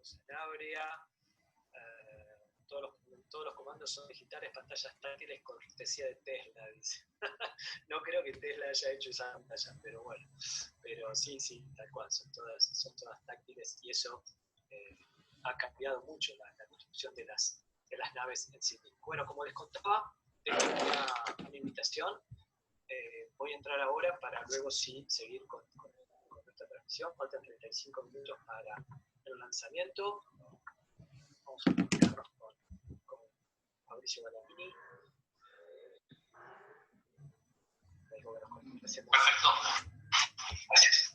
Sanabria. Todos los comandos son digitales, pantallas táctiles, cortesía de Tesla, dice. No creo que Tesla haya hecho esa pantalla, pero bueno. Pero sí, tal cual, son todas táctiles, y eso ha cambiado mucho la construcción de las naves en sí. Bueno, como les contaba, tengo una invitación. Voy a entrar ahora para luego sí seguir con nuestra transmisión. Faltan 35 minutos para el lanzamiento. Vamos a comunicarnos con Mauricio Ballanini. Perfecto. Gracias.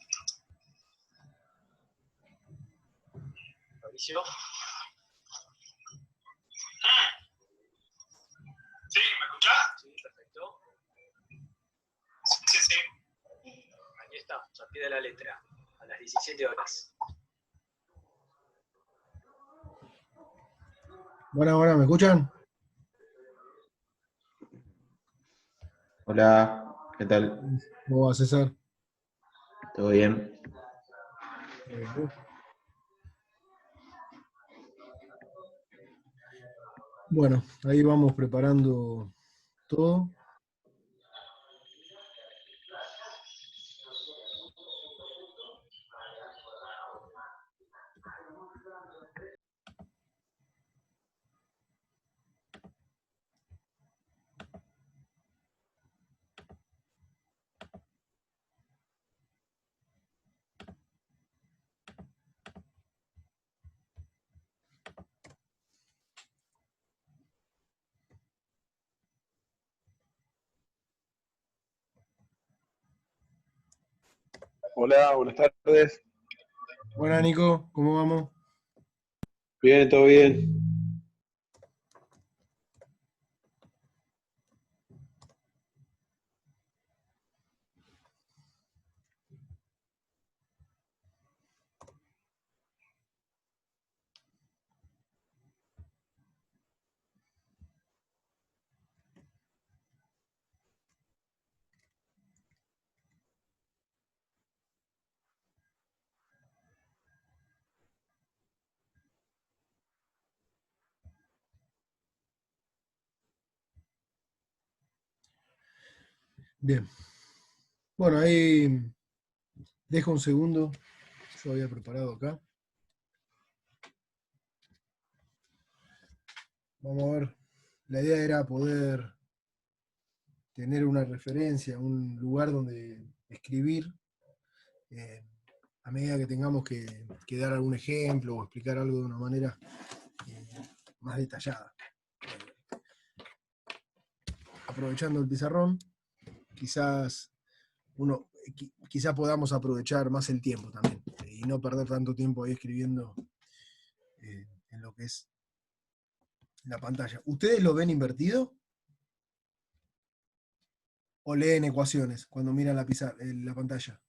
Mauricio. ¿Sí? ¿Me escuchás? Sí, perfecto. Sí. Aquí estamos, a pie de la letra, a las 17 horas. Buenas, ¿me escuchan? Hola, ¿qué tal? ¿Cómo va, César? ¿Todo bien? Bueno, ahí vamos preparando todo. Hola, buenas tardes. Buenas, Nico, ¿cómo vamos? Bien, todo bien. Bien. Bueno, ahí dejo un segundo. Yo había preparado acá. Vamos a ver. La idea era poder tener una referencia, un lugar donde escribir, a medida que tengamos que dar algún ejemplo o explicar algo de una manera más detallada. Aprovechando el pizarrón, quizás podamos aprovechar más el tiempo también y no perder tanto tiempo ahí escribiendo en lo que es la pantalla. ¿Ustedes lo ven invertido? ¿O leen ecuaciones cuando miran la pantalla?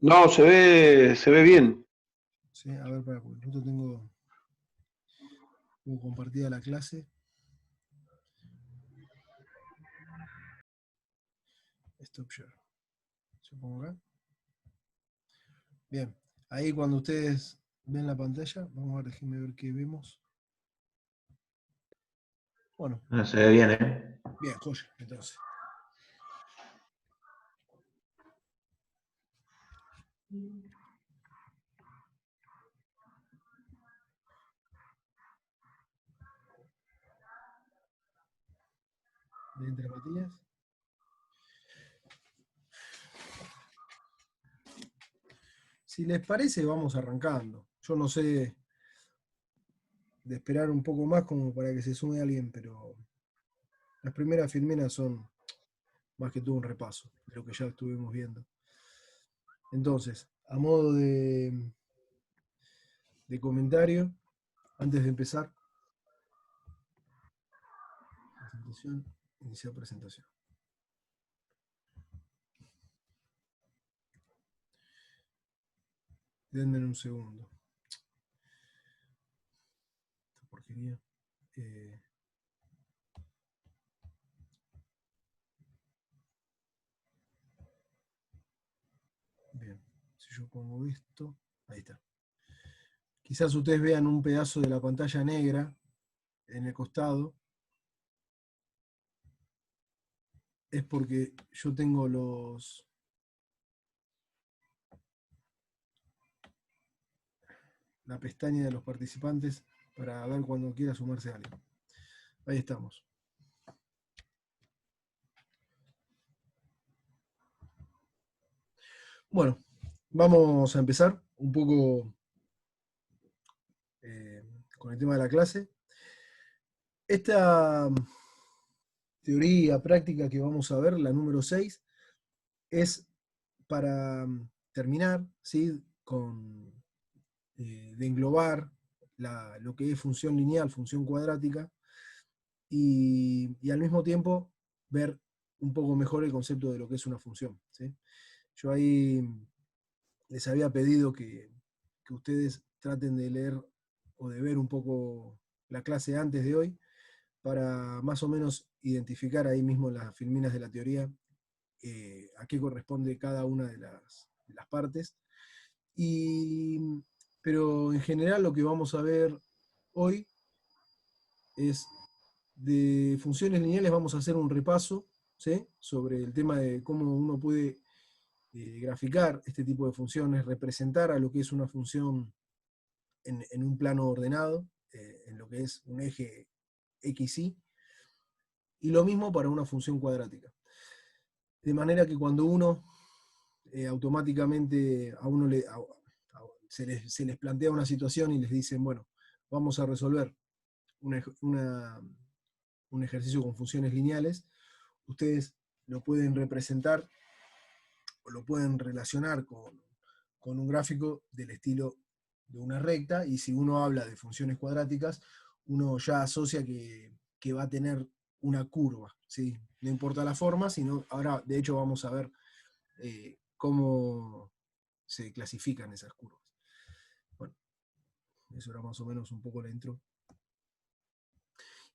No, se ve bien. Sí, a ver, para, porque justo tengo compartida la clase. Stop share. Yo pongo acá. Bien, ahí cuando ustedes ven la pantalla, vamos a ver, déjenme ver qué vemos. Bueno. Se ve bien, ¿eh? Bien, joya, entonces. De entre Matías. Si les parece, vamos arrancando. Yo no sé de esperar un poco más como para que se sume alguien, pero las primeras filmenas son más que todo un repaso de lo que ya estuvimos viendo. Entonces, a modo de comentario, antes de empezar, presentación, iniciar presentación. Denme un segundo. Esta porquería. Bien, si yo pongo esto. Ahí está. Quizás ustedes vean un pedazo de la pantalla negra en el costado. Es porque yo tengo la pestaña de los participantes para ver cuando quiera sumarse alguien. Ahí estamos. Bueno, vamos a empezar un poco con el tema de la clase. Esta teoría práctica que vamos a ver, la número 6, es para terminar, ¿sí?, de englobar lo que es función lineal, función cuadrática, y al mismo tiempo ver un poco mejor el concepto de lo que es una función, ¿sí? Yo ahí les había pedido que ustedes traten de leer o de ver un poco la clase antes de hoy, para más o menos identificar ahí mismo en las filminas de la teoría a qué corresponde cada una de las partes. Pero en general lo que vamos a ver hoy es de funciones lineales. Vamos a hacer un repaso, ¿sí?, sobre el tema de cómo uno puede graficar este tipo de funciones, representar a lo que es una función en un plano ordenado, en lo que es un eje XY, y lo mismo para una función cuadrática. De manera que cuando uno automáticamente a uno se les plantea una situación y les dicen, bueno, vamos a resolver un ejercicio con funciones lineales, ustedes lo pueden representar o lo pueden relacionar con un gráfico del estilo de una recta, y si uno habla de funciones cuadráticas, uno ya asocia que va a tener una curva, ¿sí? No importa la forma, sino ahora de hecho vamos a ver cómo se clasifican esas curvas. Bueno, eso era más o menos un poco la intro.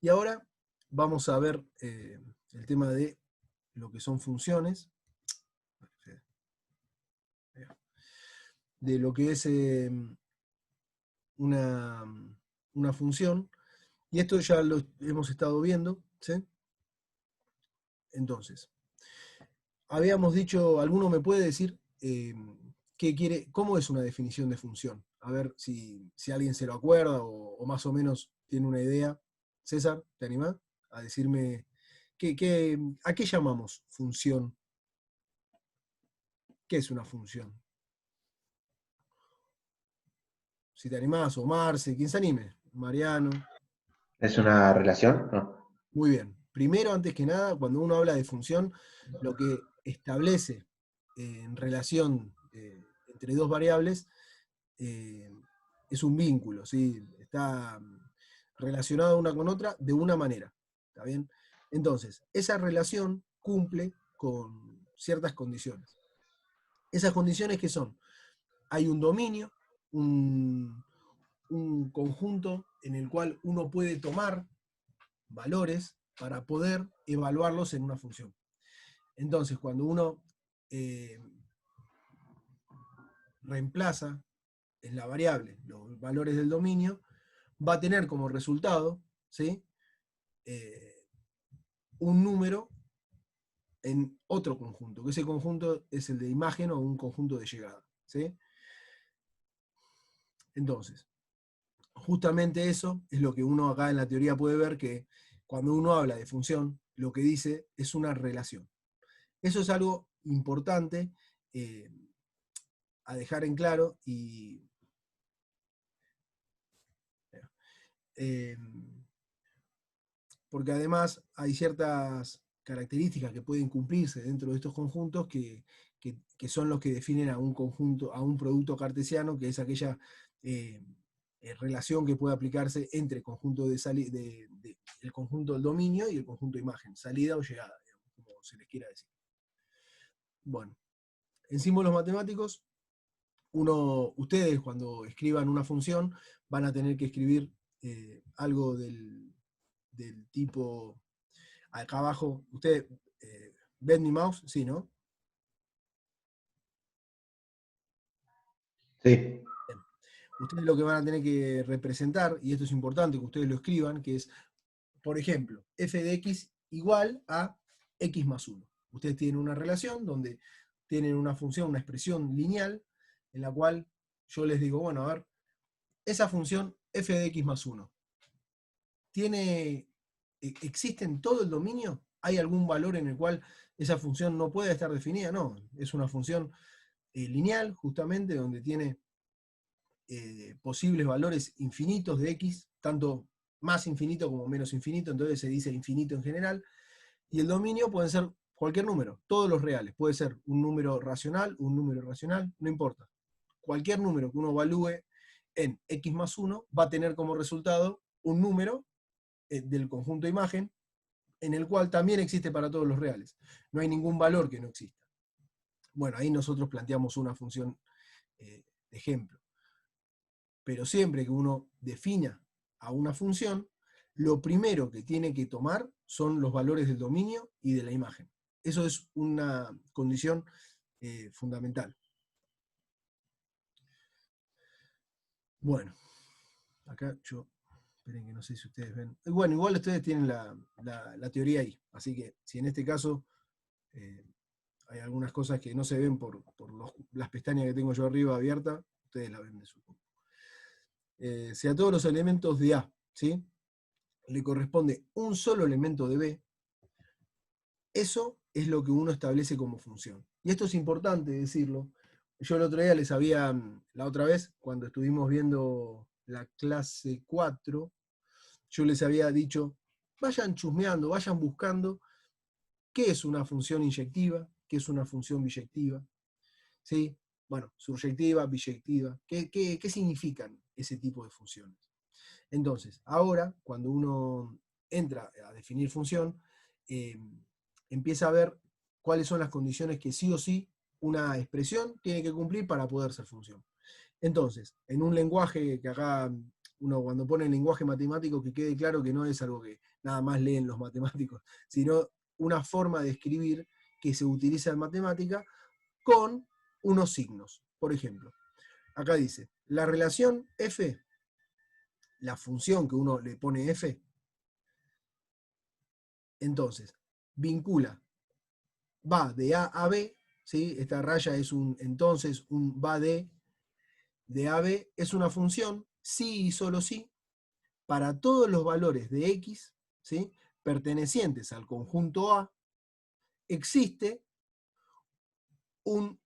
Y ahora vamos a ver el tema de lo que son funciones, de lo que es una función, y esto ya lo hemos estado viendo, ¿sí? Entonces, habíamos dicho, ¿alguno me puede decir cómo es una definición de función? A ver si alguien se lo acuerda o más o menos tiene una idea. César, ¿te animás a decirme a qué llamamos función? ¿Qué es una función? Si te animás, o Marce, quien se anime. Mariano. ¿Es una relación? No. Muy bien. Primero, antes que nada, cuando uno habla de función, lo que establece en relación entre dos variables es un vínculo, ¿sí? Está relacionada una con otra de una manera. ¿Está bien? Entonces, esa relación cumple con ciertas condiciones. ¿Esas condiciones qué son? Hay un dominio, un conjunto en el cual uno puede tomar valores para poder evaluarlos en una función. Entonces, cuando uno reemplaza en la variable los valores del dominio, va a tener como resultado, ¿sí?, un número en otro conjunto, que ese conjunto es el de imagen o un conjunto de llegada, ¿sí? Entonces, justamente eso es lo que uno acá en la teoría puede ver, que cuando uno habla de función, lo que dice es una relación. Eso es algo importante a dejar en claro, porque además hay ciertas características que pueden cumplirse dentro de estos conjuntos que son los que definen a un conjunto, a un producto cartesiano, que es aquella relación que puede aplicarse entre el conjunto el conjunto del dominio y el conjunto de imagen, salida o llegada, digamos, como se les quiera decir. Bueno, en símbolos matemáticos, ustedes cuando escriban una función van a tener que escribir algo del tipo, acá abajo, ustedes ven mi mouse, sí, ¿no? Sí. ustedes lo que van a tener que representar, y esto es importante que ustedes lo escriban, que es, por ejemplo, f de x igual a x más 1. Ustedes tienen una relación donde tienen una función, una expresión lineal, en la cual yo les digo, bueno, a ver, esa función f de x más 1, ¿existe en todo el dominio? ¿Hay algún valor en el cual esa función no puede estar definida? No, es una función lineal, justamente, donde tiene posibles valores infinitos de x, tanto más infinito como menos infinito, entonces se dice infinito en general, y el dominio puede ser cualquier número, todos los reales, puede ser un número racional, un número irracional, no importa. Cualquier número que uno evalúe en x más 1 va a tener como resultado un número del conjunto imagen, en el cual también existe para todos los reales. No hay ningún valor que no exista. Bueno, ahí nosotros planteamos una función de ejemplo. Pero siempre que uno defina a una función, lo primero que tiene que tomar son los valores del dominio y de la imagen. Eso es una condición fundamental. Bueno, acá yo, esperen que no sé si ustedes ven. Bueno, igual ustedes tienen la teoría ahí, así que si en este caso hay algunas cosas que no se ven por las pestañas que tengo yo arriba abiertas, ustedes la ven de su punto. Si a todos los elementos de A, ¿sí?, le corresponde un solo elemento de B, eso es lo que uno establece como función. Y esto es importante decirlo. Yo el otro día les había, la otra vez, cuando estuvimos viendo la clase 4, yo les había dicho, vayan chusmeando, vayan buscando qué es una función inyectiva, qué es una función biyectiva, ¿sí? Bueno, surjectiva, biyectiva, ¿qué significan ese tipo de funciones? Entonces, ahora, cuando uno entra a definir función, empieza a ver cuáles son las condiciones que sí o sí una expresión tiene que cumplir para poder ser función. Entonces, en un lenguaje que acá uno cuando pone el lenguaje matemático, que quede claro que no es algo que nada más leen los matemáticos, sino una forma de escribir que se utiliza en matemática con unos signos. Por ejemplo, acá dice, la relación f, la función que uno le pone f, entonces, vincula, va de A a B, ¿sí? Esta raya es entonces, un va de A a B, es una función, sí y solo sí, para todos los valores de x, ¿sí?, pertenecientes al conjunto A, existe un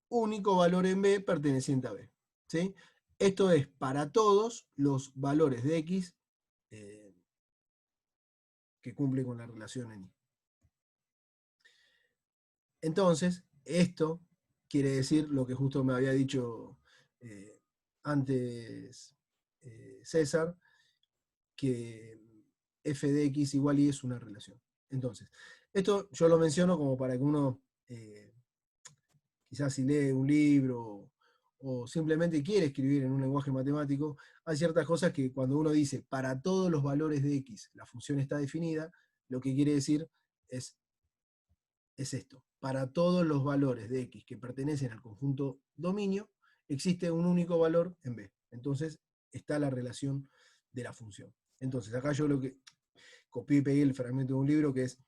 único valor en B perteneciente a B, ¿sí? Esto es para todos los valores de x que cumplen con la relación en I. Entonces, esto quiere decir lo que justo me había dicho antes César, que f de x igual y es una relación. Entonces, esto yo lo menciono como para que uno, quizás si lee un libro o simplemente quiere escribir en un lenguaje matemático, hay ciertas cosas que cuando uno dice para todos los valores de x la función está definida, lo que quiere decir es esto. Para todos los valores de x que pertenecen al conjunto dominio, existe un único valor en B. Entonces está la relación de la función. Entonces acá yo lo que copié y pegué el fragmento de un libro que es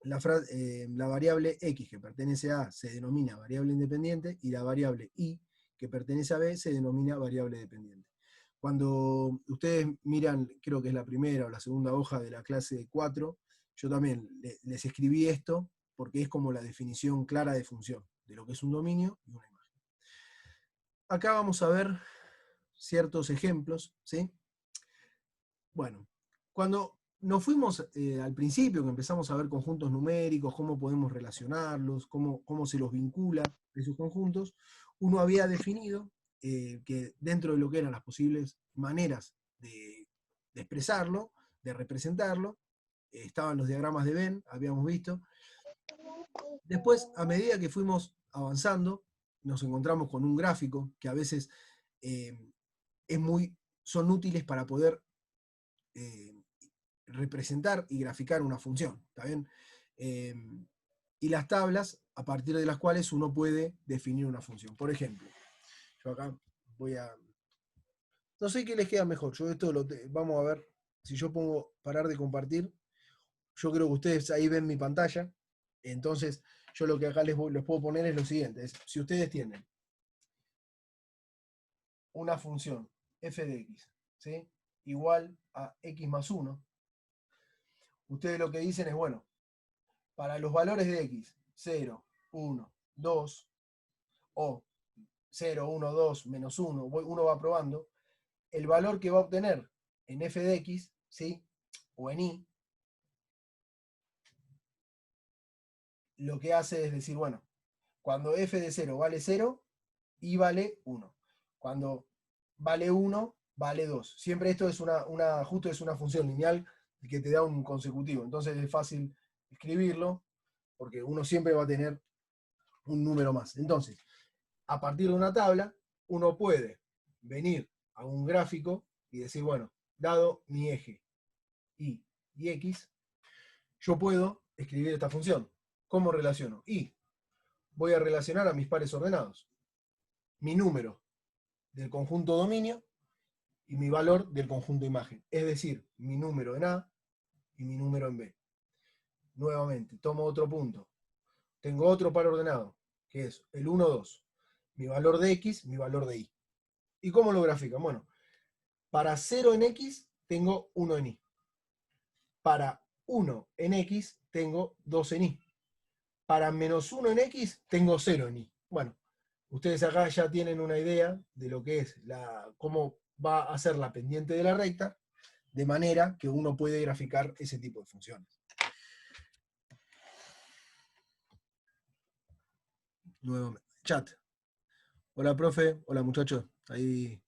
la variable x que pertenece a A se denomina variable independiente y la variable y que pertenece a B se denomina variable dependiente. Cuando ustedes miran, creo que es la primera o la segunda hoja de la clase 4, yo también les escribí esto porque es como la definición clara de función, de lo que es un dominio y una imagen. Acá vamos a ver ciertos ejemplos, ¿sí? Bueno, cuando nos fuimos al principio, que empezamos a ver conjuntos numéricos, cómo podemos relacionarlos, cómo se los vincula esos conjuntos, uno había definido que dentro de lo que eran las posibles maneras de expresarlo, de representarlo, estaban los diagramas de Venn, habíamos visto. Después, a medida que fuimos avanzando, nos encontramos con un gráfico que a veces son útiles para poder representar y graficar una función, ¿está bien? Y las tablas, a partir de las cuales uno puede definir una función. Por ejemplo, yo acá voy a No sé qué les queda mejor. Yo esto vamos a ver. Si yo pongo parar de compartir, yo creo que ustedes ahí ven mi pantalla. Entonces, yo lo que acá les puedo poner es lo siguiente. Si ustedes tienen una función f de x, ¿sí?, igual a x más 1, ustedes lo que dicen es, bueno, para los valores de x, 0, 1, 2, o 0, 1, 2, menos 1, uno va probando, el valor que va a obtener en f de x, ¿sí?, o en y, lo que hace es decir, bueno, cuando f de 0 vale 0, y vale 1. Cuando vale 1, vale 2. Siempre esto es justo es una función lineal que te da un consecutivo. Entonces es fácil escribirlo, porque uno siempre va a tener un número más. Entonces, a partir de una tabla, uno puede venir a un gráfico y decir, bueno, dado mi eje y x, yo puedo escribir esta función. ¿Cómo relaciono? Y voy a relacionar a mis pares ordenados. Mi número del conjunto dominio y mi valor del conjunto imagen. Es decir, mi número en A y mi número en B. Nuevamente, tomo otro punto. Tengo otro par ordenado, que es el 1, 2. Mi valor de X, mi valor de Y. ¿Y cómo lo grafican? Bueno, para 0 en X tengo 1 en Y. Para 1 en X tengo 2 en Y. Para menos 1 en X tengo 0 en Y. Bueno, ustedes acá ya tienen una idea de lo que es cómo va a ser la pendiente de la recta, de manera que uno puede graficar ese tipo de funciones. Nuevamente, chat. Hola, profe. Hola, muchachos. Ahí,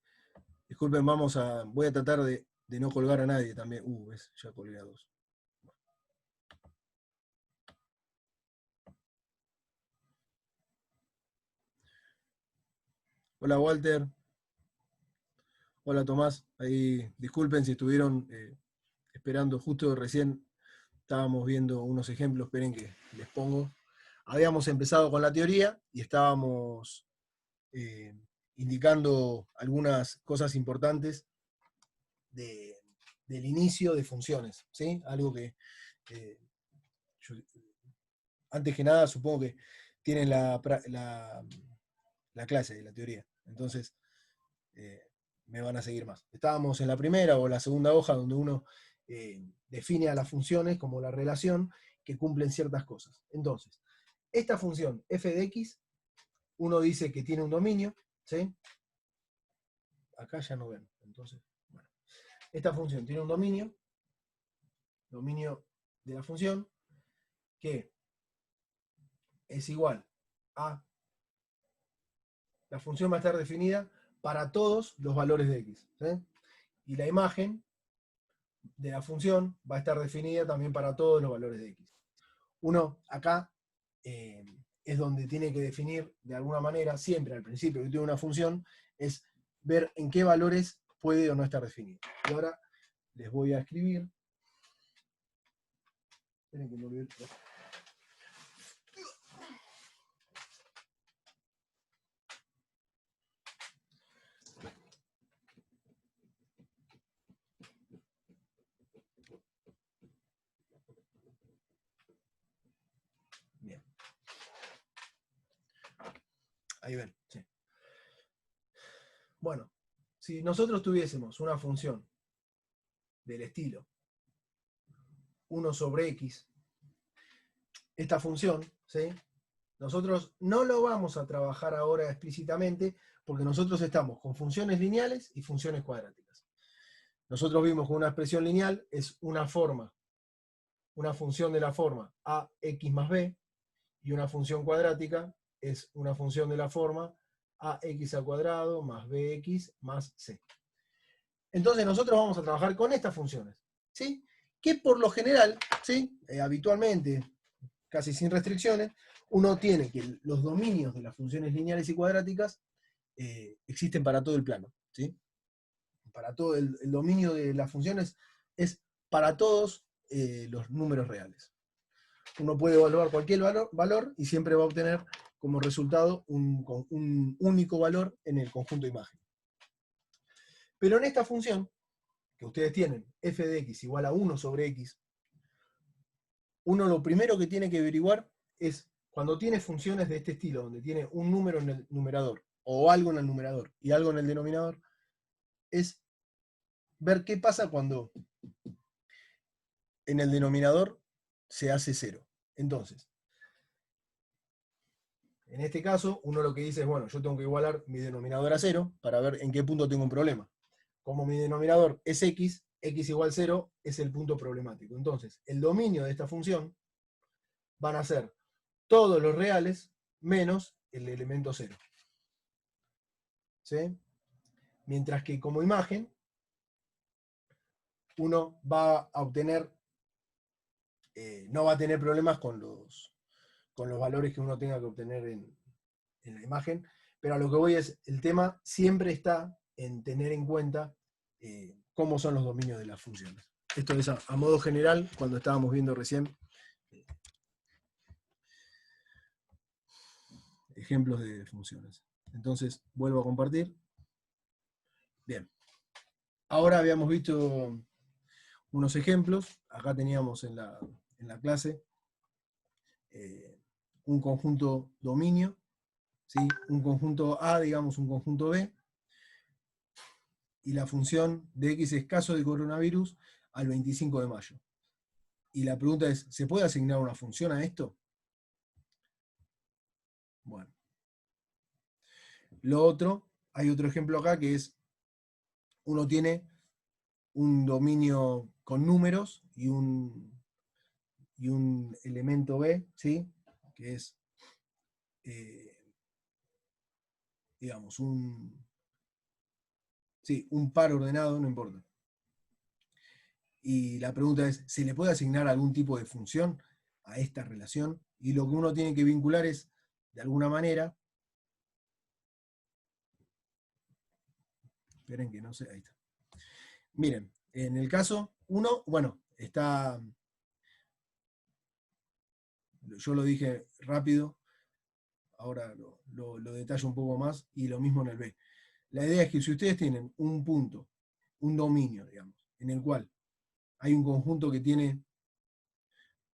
disculpen, voy a tratar de no colgar a nadie también. ¿Ves? Ya colgué a 2. Hola, Walter. Hola, Tomás. Ahí, disculpen si estuvieron esperando, justo recién estábamos viendo unos ejemplos, esperen que les pongo. Habíamos empezado con la teoría y estábamos indicando algunas cosas importantes del inicio de funciones, ¿sí? Algo que antes que nada supongo que tienen la clase de la teoría, entonces me van a seguir más. Estábamos en la primera o la segunda hoja donde uno define a las funciones como la relación que cumplen ciertas cosas. Entonces, esta función f de x, uno dice que tiene un dominio, ¿sí? Acá ya no ven, entonces, bueno. Esta función tiene un dominio de la función, que es igual a, la función va a estar definida para todos los valores de x, ¿sí? Y la imagen de la función va a estar definida también para todos los valores de x. Uno acá es donde tiene que definir de alguna manera, siempre al principio que tiene una función, es ver en qué valores puede o no estar definido. Y ahora les voy a escribir. Esperen que me olvidé. Bien. Ahí ven, sí. Bueno, si nosotros tuviésemos una función del estilo 1 sobre x, esta función, ¿sí?, nosotros no lo vamos a trabajar ahora explícitamente porque nosotros estamos con funciones lineales y funciones cuadráticas. Nosotros vimos que una expresión lineal es una función de la forma ax más b, y una función cuadrática es una función de la forma ax al cuadrado más bx más c. Entonces nosotros vamos a trabajar con estas funciones, ¿sí?, que por lo general, ¿sí?, habitualmente, casi sin restricciones, uno tiene que los dominios de las funciones lineales y cuadráticas existen para todo el plano, ¿sí? Para todo el dominio de las funciones es para todos los números reales. Uno puede evaluar cualquier valor y siempre va a obtener como resultado un único valor en el conjunto de imagen. Pero en esta función, que ustedes tienen, f de x igual a 1 sobre x, uno lo primero que tiene que averiguar es, cuando tiene funciones de este estilo, donde tiene un número en el numerador, o algo en el numerador y algo en el denominador, es ver qué pasa cuando en el denominador se hace 0. Entonces, en este caso, uno lo que dice es, bueno, yo tengo que igualar mi denominador a 0 para ver en qué punto tengo un problema. Como mi denominador es x, x igual 0 es el punto problemático. Entonces, el dominio de esta función van a ser todos los reales menos el elemento 0. ¿Sí? Mientras que como imagen, uno va a obtener, no va a tener problemas con los valores que uno tenga que obtener en la imagen, pero a lo que voy es, el tema siempre está en tener en cuenta cómo son los dominios de las funciones. Esto es a modo general, cuando estábamos viendo recién ejemplos de funciones. Entonces, vuelvo a compartir. Bien. Ahora habíamos visto unos ejemplos. Acá teníamos en la clase un conjunto dominio, ¿sí? Un conjunto A, digamos, un conjunto B, y la función de x es caso de coronavirus al 25 de mayo. Y la pregunta es, ¿se puede asignar una función a esto? Bueno. Lo otro, hay otro ejemplo acá que es, uno tiene un dominio con números y un elemento B, ¿sí? Que es, digamos, un par ordenado, no importa. Y la pregunta es, ¿se le puede asignar algún tipo de función a esta relación? Y lo que uno tiene que vincular es, de alguna manera, esperen que no sé, ahí está. Miren, en el caso 1, bueno, está, yo lo dije rápido, ahora lo detallo un poco más, y lo mismo en el B. La idea es que si ustedes tienen un punto, un dominio, digamos, en el cual hay un conjunto que tiene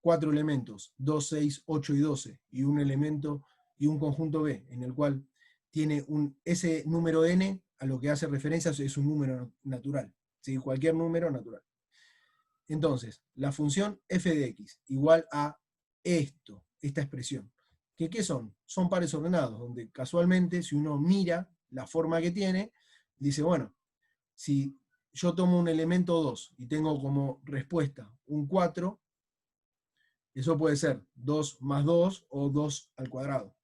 4 elementos, 2, 6, 8 y 12, y un elemento y un conjunto B, en el cual tiene ese número n, a lo que hace referencia es un número natural, ¿sí? Cualquier número natural. Entonces, la función f de x igual a esta expresión. ¿Qué son? Son pares ordenados, donde casualmente, si uno mira la forma que tiene, dice, bueno, si yo tomo un elemento 2 y tengo como respuesta un 4, eso puede ser 2 más 2 o 2 al cuadrado.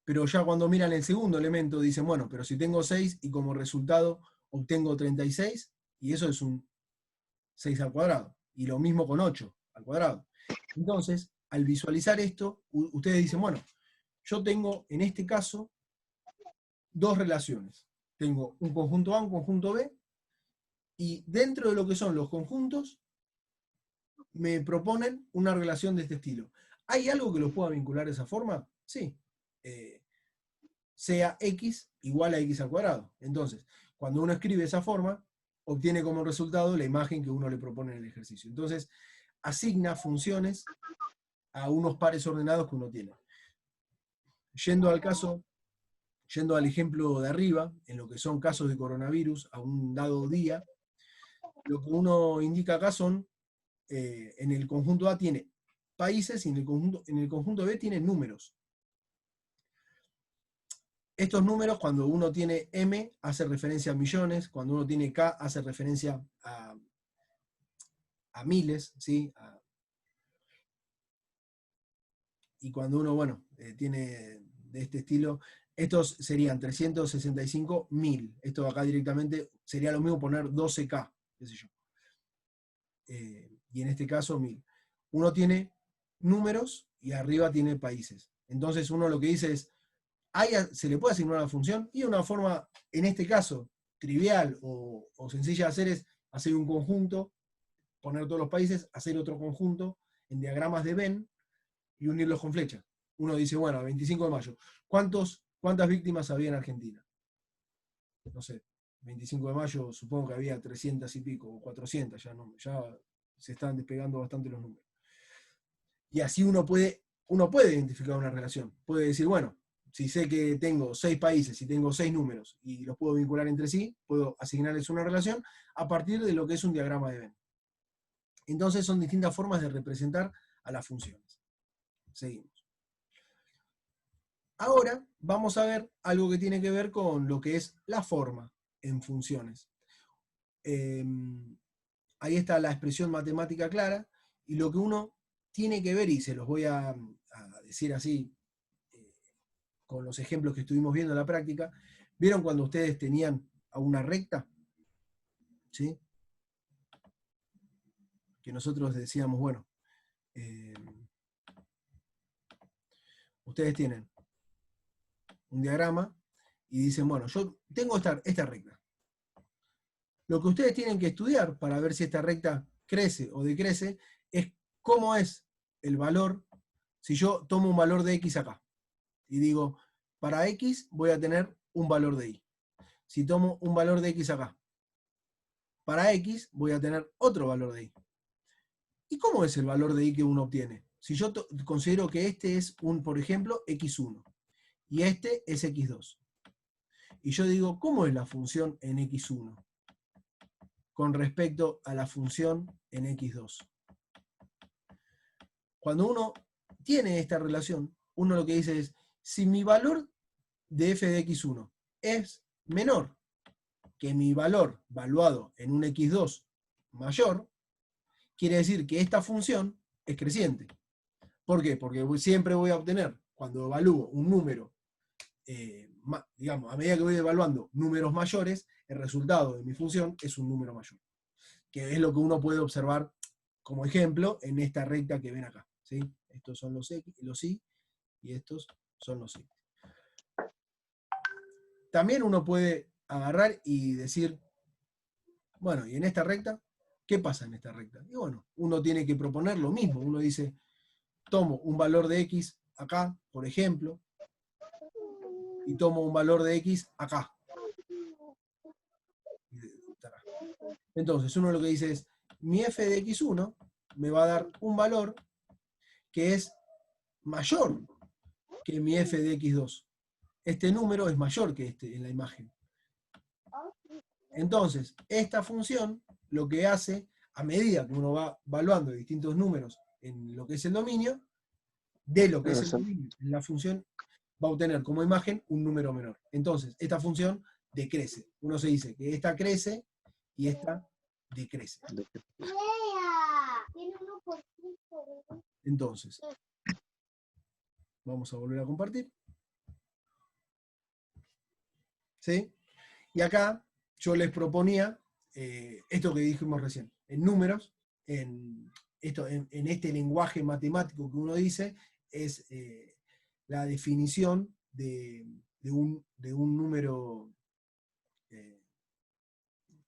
Pero ya cuando miran el segundo elemento dicen, bueno, pero si tengo 6 y como resultado obtengo 36, y eso es un 6 al cuadrado. Y lo mismo con 8 al cuadrado. Entonces, al visualizar esto, ustedes dicen, bueno, yo tengo en este caso dos relaciones. Tengo un conjunto A, un conjunto B, y dentro de lo que son los conjuntos, me proponen una relación de este estilo. ¿Hay algo que los pueda vincular de esa forma? Sí. Sea x igual a x al cuadrado. Entonces, cuando uno escribe esa forma, obtiene como resultado la imagen que uno le propone en el ejercicio. Entonces, asigna funciones a unos pares ordenados que uno tiene. Yendo al ejemplo de arriba, en lo que son casos de coronavirus a un dado día, lo que uno indica acá son, en el conjunto A tiene países y en el conjunto B tiene números. Estos números, cuando uno tiene M, hace referencia a millones, cuando uno tiene K, hace referencia a miles, ¿sí? Y cuando uno, bueno, tiene de este estilo, estos serían 365.000. Esto acá directamente sería lo mismo poner 12K, qué sé yo. Y en este caso, 1000. Uno tiene números y arriba tiene países. Entonces uno lo que dice es, ¿se le puede asignar una función? Y una forma, en este caso, trivial o sencilla de hacer es hacer un conjunto, poner todos los países, hacer otro conjunto en diagramas de Venn y unirlos con flechas. Uno dice, bueno, el 25 de mayo, ¿cuántas víctimas había en Argentina? No sé, 25 de mayo supongo que había 300 y pico, o 400, ya se están despegando bastante los números. Y así uno puede identificar una relación. Puede decir, bueno, si sé que tengo 6 países y tengo 6 números y los puedo vincular entre sí, puedo asignarles una relación a partir de lo que es un diagrama de Venn. Entonces son distintas formas de representar a las funciones. Seguimos. Ahora vamos a ver algo que tiene que ver con lo que es la forma en funciones. Ahí está la expresión matemática clara, y lo que uno tiene que ver, y se los voy a decir así, con los ejemplos que estuvimos viendo en la práctica. ¿Vieron cuando ustedes tenían a una recta? ¿Sí? Que nosotros decíamos, bueno, ustedes tienen un diagrama y dicen, bueno, yo tengo esta recta. Lo que ustedes tienen que estudiar para ver si esta recta crece o decrece es cómo es el valor, si yo tomo un valor de x acá y digo, para x voy a tener un valor de y. Si tomo un valor de x acá, para x voy a tener otro valor de y. ¿Y cómo es el valor de y que uno obtiene? Si yo considero que este es por ejemplo, x1 y este es x2. Y yo digo, ¿cómo es la función en x1 con respecto a la función en x2? Cuando uno tiene esta relación, uno lo que dice es, si mi valor de f de x1 es menor que mi valor valuado en un x2 mayor, quiere decir que esta función es creciente. ¿Por qué? Porque siempre voy a obtener, cuando evalúo un número, digamos, a medida que voy evaluando números mayores, el resultado de mi función es un número mayor. Que es lo que uno puede observar como ejemplo en esta recta que ven acá. ¿Sí? Estos son los y, y estos son los y. También uno puede agarrar y decir, bueno, ¿y en esta recta? ¿Qué pasa en esta recta? Y bueno, uno tiene que proponer lo mismo. Uno dice, tomo un valor de x acá, por ejemplo, y tomo un valor de x acá. Entonces, uno lo que dice es, mi f de x1 me va a dar un valor que es mayor que mi f de x2. Este número es mayor que este en la imagen. Entonces, esta función lo que hace, a medida que uno va evaluando distintos números en lo que es el dominio, de lo que es el dominio, la función va a obtener como imagen un número menor. Entonces, esta función decrece. Uno se dice que esta crece y esta decrece. Entonces, vamos a volver a compartir. ¿Sí? Y acá yo les proponía esto que dijimos recién, en números, en este lenguaje matemático que uno dice, es la definición de un número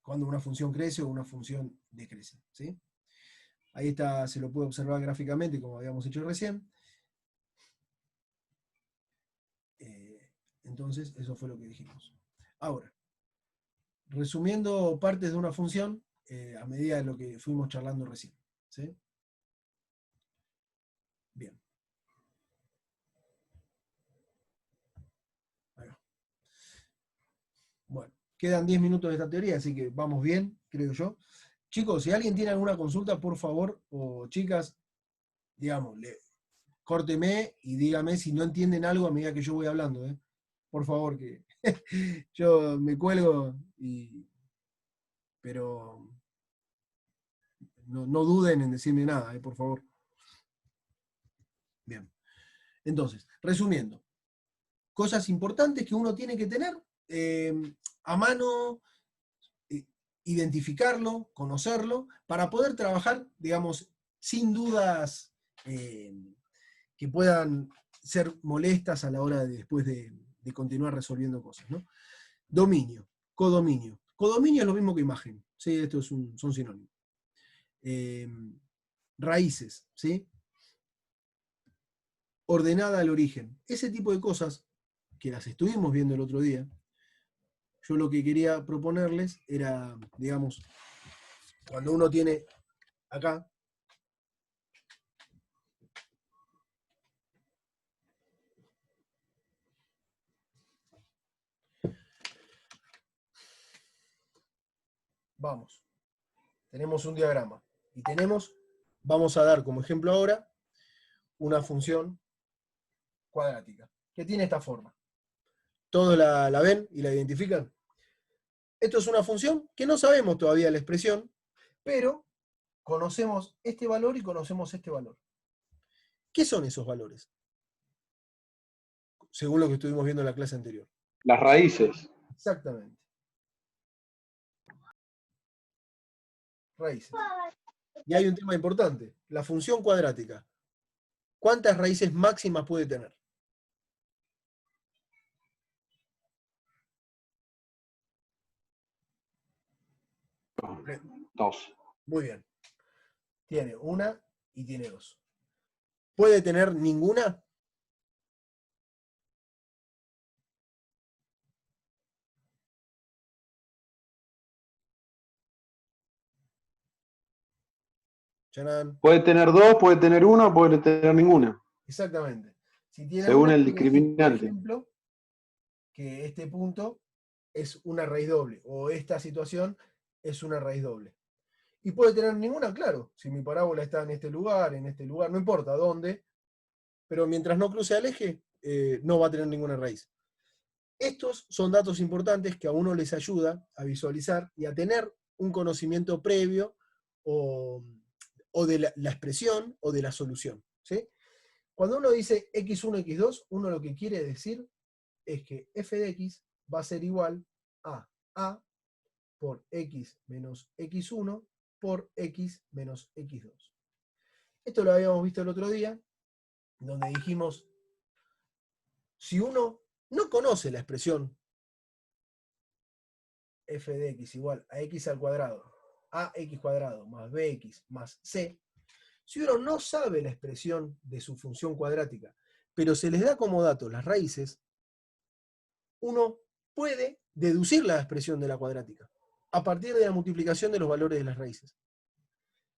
cuando una función crece o una función decrece. ¿Sí? Ahí está, se lo puede observar gráficamente como habíamos hecho recién. Entonces, eso fue lo que dijimos. Ahora, resumiendo partes de una función, a medida de lo que fuimos charlando recién. ¿Sí? Bien. Bueno, quedan 10 minutos de esta teoría, así que vamos bien, creo yo. Chicos, si alguien tiene alguna consulta, por favor, o chicas, digamos, córteme y dígame si no entienden algo a medida que yo voy hablando. Por favor, que yo me cuelgo, pero no duden en decirme nada, por favor. Bien. Entonces, resumiendo, cosas importantes que uno tiene que tener a mano, identificarlo, conocerlo, para poder trabajar, digamos, sin dudas que puedan ser molestas a la hora de después de continuar resolviendo cosas, ¿no? Dominio, codominio. Codominio es lo mismo que imagen, ¿sí? Estos son sinónimos. Raíces, ¿sí? Ordenada al origen. Ese tipo de cosas, que las estuvimos viendo el otro día, Yo lo que quería proponerles era, digamos, cuando uno tiene acá, vamos, tenemos un diagrama y vamos a dar como ejemplo ahora, una función cuadrática, que tiene esta forma. ¿Todos la ven y la identifican? Esto es una función que no sabemos todavía la expresión, pero conocemos este valor y conocemos este valor. ¿Qué son esos valores? Según lo que estuvimos viendo en la clase anterior. Las raíces. Exactamente. Raíces. Y hay un tema importante. La función cuadrática. ¿Cuántas raíces máximas puede tener? Dos. Muy bien. Tiene una y tiene dos. ¿Puede tener ninguna? Chanán. Puede tener dos, puede tener una, puede tener ninguna. Exactamente. Si tiene Según una, el quiere decir, por discriminante. ejemplo, que este punto es una raíz doble, o esta situación es una raíz doble. Y puede tener ninguna, claro, si mi parábola está en este lugar, no importa dónde, pero mientras no cruce al eje, no va a tener ninguna raíz. Estos son datos importantes que a uno les ayuda a visualizar y a tener un conocimiento previo o de la expresión o de la solución, ¿sí? Cuando uno dice x1, x2, uno lo que quiere decir es que f de x va a ser igual a por x menos x1 por x menos x2. Esto lo habíamos visto el otro día, donde dijimos, si uno no conoce la expresión f de x igual a x al cuadrado, ax cuadrado más bx más c, si uno no sabe la expresión de su función cuadrática, pero se les da como dato las raíces, uno puede deducir la expresión de la cuadrática a partir de la multiplicación de los valores de las raíces.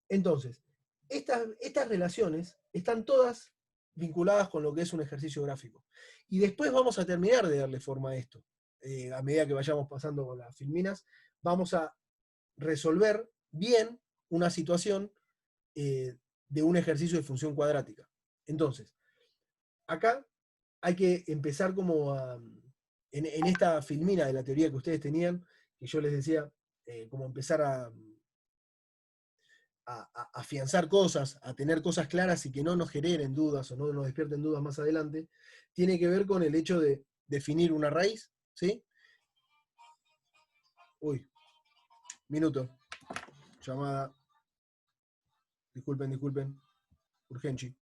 Entonces, estas relaciones están todas vinculadas con lo que es un ejercicio gráfico. Y después vamos a terminar de darle forma a esto. A medida que vayamos pasando con las filminas, vamos a resolver bien una situación de un ejercicio de función cuadrática. Entonces, acá hay que empezar como en esta filmina de la teoría que ustedes tenían, que yo les decía, como empezar a afianzar cosas, a tener cosas claras y que no nos generen dudas o no nos despierten dudas más adelante, tiene que ver con el hecho de definir una raíz, ¿sí? Uy, minuto, llamada, disculpen, urgenci.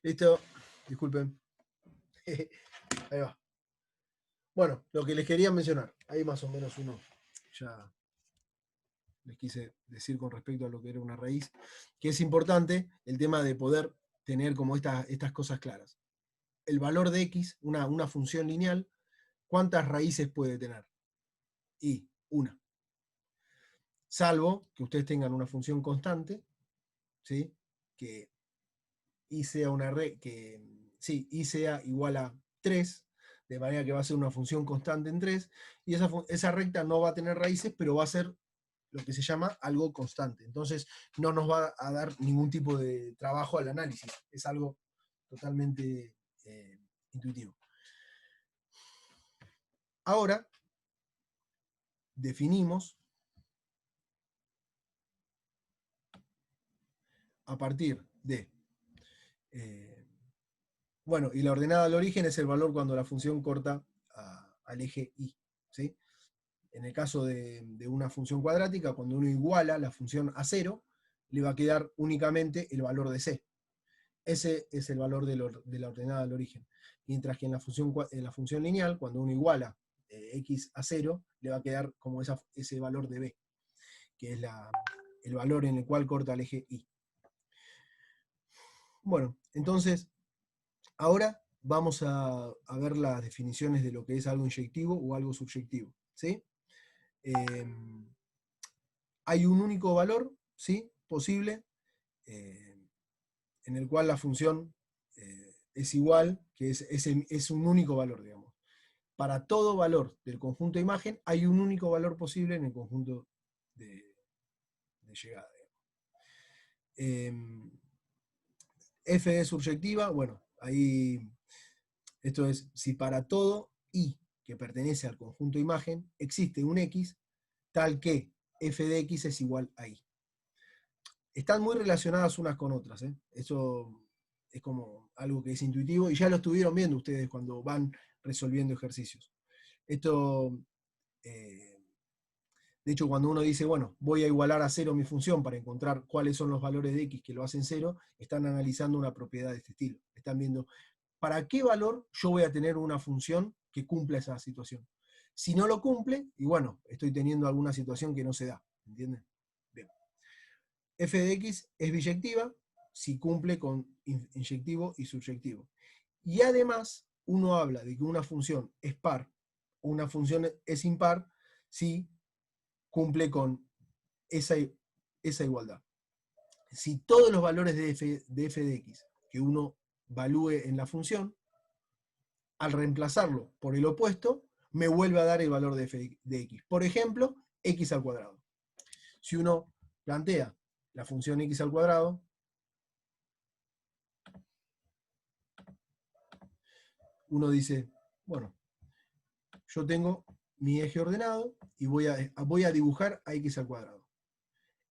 Listo, disculpen. Ahí va. Bueno, lo que les quería mencionar, ahí más o menos uno ya les quise decir con respecto a lo que era una raíz, que es importante el tema de poder tener como estas cosas claras. El valor de x, una función lineal, ¿cuántas raíces puede tener? Y una. Salvo que ustedes tengan una función constante, ¿sí? Que y sea y sea igual a 3, de manera que va a ser una función constante en 3, y esa recta no va a tener raíces, pero va a ser lo que se llama algo constante. Entonces no nos va a dar ningún tipo de trabajo al análisis, es algo totalmente intuitivo. Ahora definimos a partir de bueno, y la ordenada al origen es el valor cuando la función corta al eje y, ¿sí? En el caso de una función cuadrática, cuando uno iguala la función a 0, le va a quedar únicamente el valor de c. Ese es el valor de la ordenada al origen. Mientras que en la función lineal, cuando uno iguala x a 0, le va a quedar como ese valor de b, que es el valor en el cual corta el eje y. Bueno, entonces, ahora vamos a ver las definiciones de lo que es algo inyectivo o algo subyectivo, ¿sí? Hay un único valor, ¿sí?, posible, en el cual la función es igual, que es un único valor, digamos. Para todo valor del conjunto de imagen, hay un único valor posible en el conjunto de llegada. F es subyectiva, bueno, ahí, esto es, si para todo I que pertenece al conjunto de imagen existe un X, tal que f de x es igual a I. Están muy relacionadas unas con otras, ¿eh? Eso es como algo que es intuitivo, y ya lo estuvieron viendo ustedes cuando van resolviendo ejercicios. Esto, de hecho, cuando uno dice, bueno, voy a igualar a 0 mi función para encontrar cuáles son los valores de x que lo hacen 0, están analizando una propiedad de este estilo. Están viendo, ¿para qué valor yo voy a tener una función que cumpla esa situación? Si no lo cumple, y bueno, estoy teniendo alguna situación que no se da, ¿entienden? Bien. F de x es biyectiva si cumple con inyectivo y subyectivo. Y además, uno habla de que una función es par o una función es impar si cumple con esa igualdad. Si todos los valores de f de x que uno valúe en la función, al reemplazarlo por el opuesto, me vuelve a dar el valor de f de x. Por ejemplo, x al cuadrado. Si uno plantea la función x al cuadrado, uno dice, bueno, yo tengo mi eje ordenado y voy a dibujar a x al cuadrado.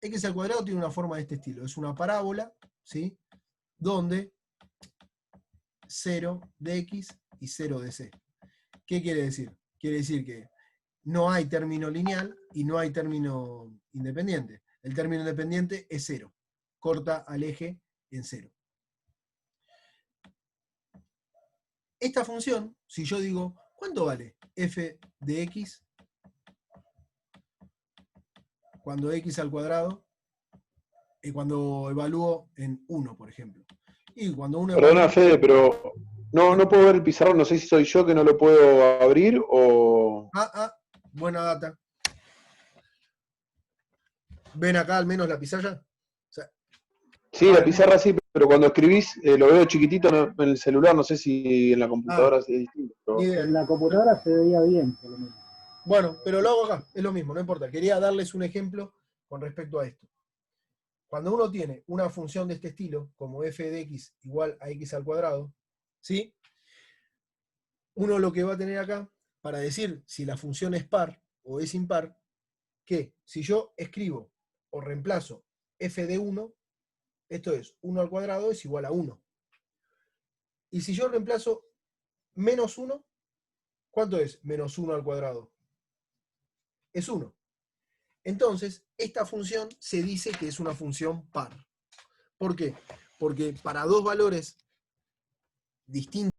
X al cuadrado tiene una forma de este estilo. Es una parábola, ¿sí?, donde 0 de x y 0 de c. ¿Qué quiere decir? Quiere decir que no hay término lineal y no hay término independiente. El término independiente es 0. Corta al eje en 0. Esta función, si yo digo, ¿cuánto vale f de x cuando x al cuadrado, y cuando evalúo en 1, por ejemplo? Y cuando uno Perdona, evalúa... Fede, pero no puedo ver el pizarrón, no sé si soy yo que no lo puedo abrir o... Buena data. ¿Ven acá al menos la pizarra? O sea, Sí, la pizarra sí, pero cuando escribís lo veo chiquitito en el celular, no sé si en la computadora es distinto. Pero... ni idea. En la computadora se veía bien, por lo menos. Bueno, pero lo hago acá, es lo mismo, no importa. Quería darles un ejemplo con respecto a esto. Cuando uno tiene una función de este estilo, como f de x igual a x al cuadrado, ¿sí?, uno lo que va a tener acá, para decir si la función es par o es impar, que si yo escribo o reemplazo f de 1, esto es 1 al cuadrado es igual a 1. Y si yo reemplazo menos 1, ¿cuánto es menos 1 al cuadrado? Es 1. Entonces, esta función se dice que es una función par. ¿Por qué? Porque para dos valores distintos